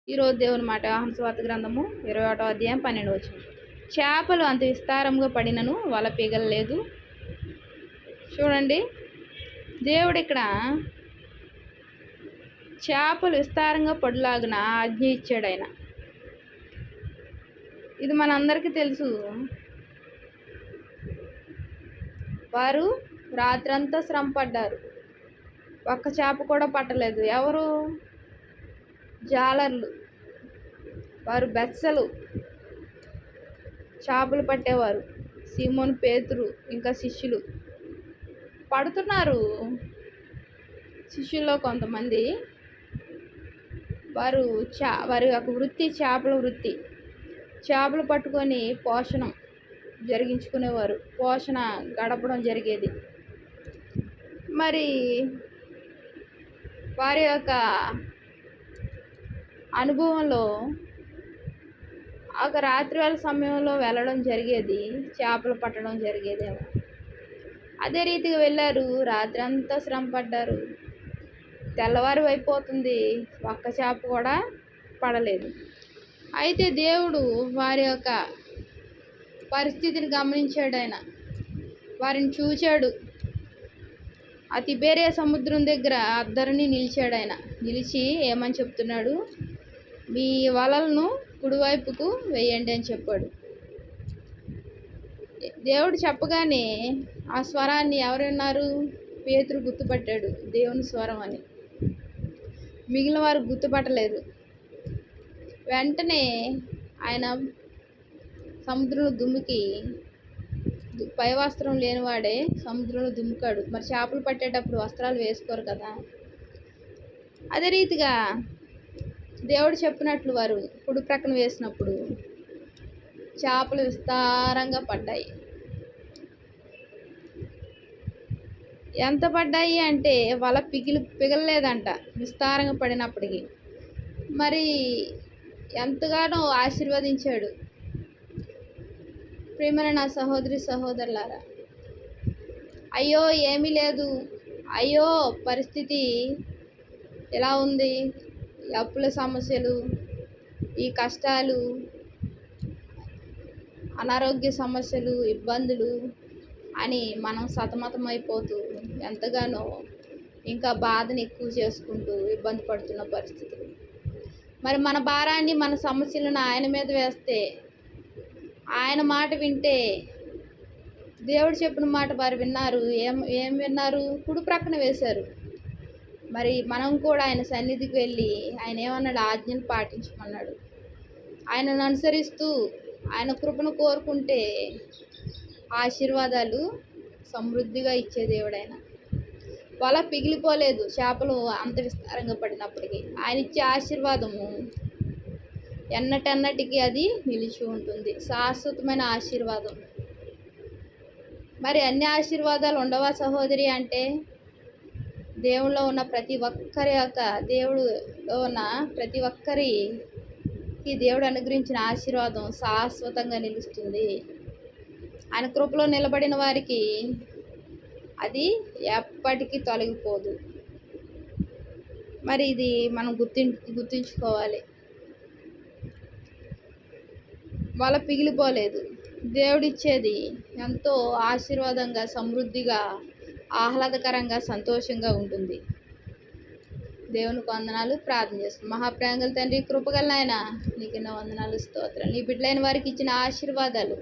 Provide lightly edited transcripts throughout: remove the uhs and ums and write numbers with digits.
ఈరోజు దేవుని మాట హంసవార్త గ్రంథము 21వ అధ్యాయం 12వ వచనం. చేపలు అంత విస్తారంగా పడినను వల పీగలలేదు. చూడండి, దేవుడు ఇక్కడ చేపలు విస్తారంగా పడులాగున ఆజ్ఞ ఇచ్చాడు ఆయన. ఇది మనందరికీ తెలుసు. వారు రాత్రంతా శ్రమ పడ్డారు, ఒక్క చేప కూడా పట్టలేదు. ఎవరు? జాలర్లు. వారు బెచ్చలు, చేపలు పట్టేవారు. సీమోను పేతురు ఇంకా శిష్యులు పడుతున్నారు. శిష్యుల్లో కొంతమంది వారి యొక్క వృత్తి చేపల వృత్తి. చేపలు పట్టుకొని పోషణ జరిగించుకునేవారు, పోషణ గడపడం జరిగేది. మరి వారి యొక్క అనుభవంలో ఒక రాత్రి వేళ సమయంలో వెళ్ళడం జరిగేది, చేపలు పట్టడం జరిగేదేమో. అదే రీతిగా వెళ్ళారు, రాత్రి అంతా శ్రమ పడ్డారు, తెల్లవారు అయిపోతుంది, ఒక్క చేప కూడా పడలేదు. అయితే దేవుడు వారి యొక్క పరిస్థితిని గమనించాడు. ఆయన వారిని చూచాడు. ఆ తిబేరియా సముద్రం దగ్గర అద్దరిని నిలిచాడు. ఆయన నిలిచి ఏమని చెప్తున్నాడు? మీ వలలను కుడివైపుకు వేయండి అని చెప్పాడు. దేవుడు చెప్పగానే ఆ స్వరాన్ని ఎవరు విన్నారు? పేతురు గుర్తుపట్టాడు, దేవుని స్వరం అని. మిగిలిన వారు గుర్తుపట్టలేదు. వెంటనే ఆయన సముద్రంలో దుమ్ముకి, పై వస్త్రం లేనివాడే సముద్రంలో దుమ్ముకాడు. మరి చేపలు పట్టేటప్పుడు వస్త్రాలు వేసుకోరు కదా. అదే రీతిగా దేవుడు చెప్పినట్లు వారు కుడి ప్రక్కన వేసినప్పుడు చేపలు విస్తారంగా పడ్డాయి. ఎంత పడ్డాయి అంటే వల పిగలలేదంట, విస్తారంగా పడినప్పటికీ. మరి ఎంతగానో ఆశీర్వదించాడు. ప్రియమైన నా సహోదరి సహోదరులారా, అయ్యో ఏమీ లేదు, అయ్యో పరిస్థితి ఎలా ఉంది, అప్పుల సమస్యలు, ఈ కష్టాలు, అనారోగ్య సమస్యలు, ఇబ్బందులు అని మనం సతమతమైపోతూ ఎంతగానో ఇంకా బాధను ఎక్కువ చేసుకుంటూ ఇబ్బంది పడుతున్న పరిస్థితులు. మరి మన భారాన్ని, మన సమస్యలను ఆయన మీద వేస్తే, ఆయన మాట వింటే, దేవుడు చెప్పిన మాట వారు విన్నారు. ఏం విన్నారు? కుడి ప్రక్కన వేశారు. మరి మనం కూడా ఆయన సన్నిధికి వెళ్ళి ఆయన ఏమన్నాడు? ఆజ్ఞను పాటించమన్నాడు. ఆయనను అనుసరిస్తూ ఆయన కృపను కోరుకుంటే ఆశీర్వాదాలు సమృద్ధిగా ఇచ్చే దేవుడు ఆయన. వల పిగిలిపోలేదు, చేపలు అంత విస్తారంగా పడినప్పటికీ. ఆయన ఇచ్చే ఆశీర్వాదము ఎన్నటెన్నటికీ అది నిలిచి ఉంటుంది, శాశ్వతమైన ఆశీర్వాదం. మరి అన్ని ఆశీర్వాదాలు ఉండవా సహోదరి అంటే, దేవుడిలో ఉన్న ప్రతి ఒక్కరికి దేవుడు అనుగ్రహించిన ఆశీర్వాదం శాశ్వతంగా నిలుస్తుంది. ఆయన కృపలో నిలబడిన వారికి అది ఎప్పటికీ తొలగిపోదు. మరి ఇది మనం గుర్తుంచుకోవాలి. వల పిగిలిపోలేదు. దేవుడిచ్చేది ఎంతో ఆశీర్వాదంగా, సమృద్ధిగా, ఆహ్లాదకరంగా, సంతోషంగా ఉంటుంది. దేవునికి వందనాలు. ప్రార్థన చేస్తున్నాం. మహాప్రేమగల తండ్రి, కృపగల నాయన, నీకు ఎన్నో వందనాలు, స్తోత్రాలు. నీ బిడ్డలైన వారికి ఇచ్చిన ఆశీర్వాదాలు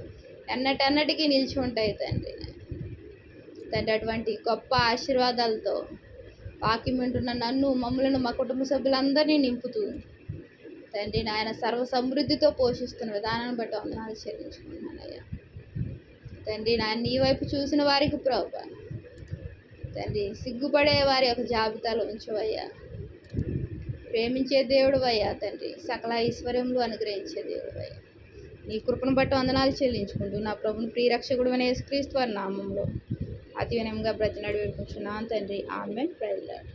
ఎన్నటెన్నటికీ నిలిచి ఉంటాయి తండ్రి. అటువంటి గొప్ప ఆశీర్వాదాలతో వాక్యం వింటున్న నన్ను, మమ్మలను, మా కుటుంబ సభ్యులందరినీ నింపుతూ తండ్రి నాయన సర్వ సమృద్ధితో పోషిస్తున్న విధానాన్ని బట్టి వందనాలు చెల్లించుకుంటున్నానయ్యా. తండ్రి నాయన నీ వైపు చూసిన వారికి ప్రభువా తండ్రి, సిగ్గుపడే వారి యొక్క జాబితాలో ఉంచవయ్యా. ప్రేమించే దేవుడు అయ్యా తండ్రి, సకల ఐశ్వర్యములు అనుగ్రహించే దేవుడు అయ్యా. నీ కృపను బట్టి వందనాలు చెల్లించుకుంటూ నా ప్రభుని ప్రియరక్షకుడు అనే యేసుక్రీస్తు వారి నామంలో అతి వినయంగా బ్రతిమలాడి వేడుకుంటున్నాను తండ్రి. ఆమేన్. Praise the lord.